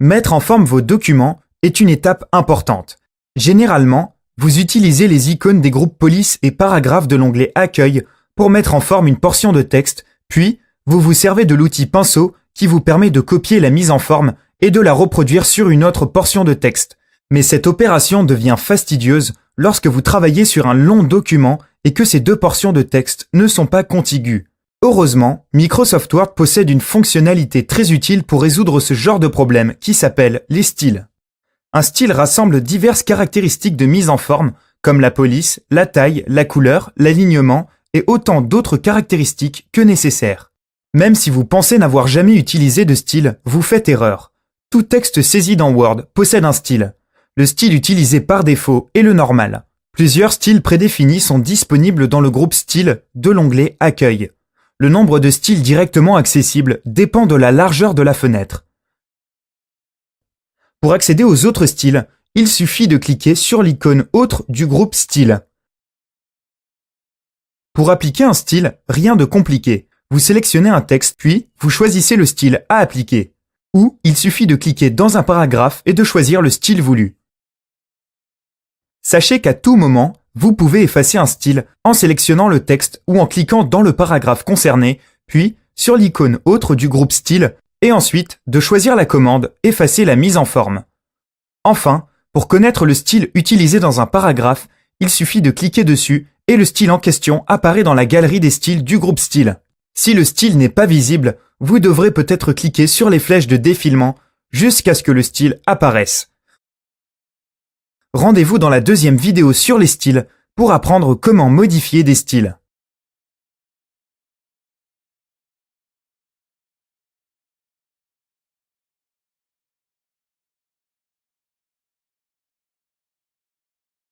Mettre en forme vos documents est une étape importante. Généralement, vous utilisez les icônes des groupes police et paragraphes de l'onglet Accueil pour mettre en forme une portion de texte, puis vous vous servez de l'outil pinceau qui vous permet de copier la mise en forme et de la reproduire sur une autre portion de texte. Mais cette opération devient fastidieuse lorsque vous travaillez sur un long document et que ces deux portions de texte ne sont pas contiguës. Heureusement, Microsoft Word possède une fonctionnalité très utile pour résoudre ce genre de problème qui s'appelle les styles. Un style rassemble diverses caractéristiques de mise en forme, comme la police, la taille, la couleur, l'alignement et autant d'autres caractéristiques que nécessaires. Même si vous pensez n'avoir jamais utilisé de style, vous faites erreur. Tout texte saisi dans Word possède un style. Le style utilisé par défaut est le normal. Plusieurs styles prédéfinis sont disponibles dans le groupe Style de l'onglet Accueil. Le nombre de styles directement accessibles dépend de la largeur de la fenêtre. Pour accéder aux autres styles, il suffit de cliquer sur l'icône Autre du groupe Style. Pour appliquer un style, rien de compliqué. Vous sélectionnez un texte, puis vous choisissez le style à appliquer. Ou il suffit de cliquer dans un paragraphe et de choisir le style voulu. Sachez qu'à tout moment, vous pouvez effacer un style en sélectionnant le texte ou en cliquant dans le paragraphe concerné, puis sur l'icône Autre du groupe Style, et ensuite de choisir la commande « Effacer la mise en forme ». Enfin, pour connaître le style utilisé dans un paragraphe, il suffit de cliquer dessus et le style en question apparaît dans la galerie des styles du groupe Style. Si le style n'est pas visible, vous devrez peut-être cliquer sur les flèches de défilement jusqu'à ce que le style apparaisse. Rendez-vous dans la deuxième vidéo sur les styles pour apprendre comment modifier des styles.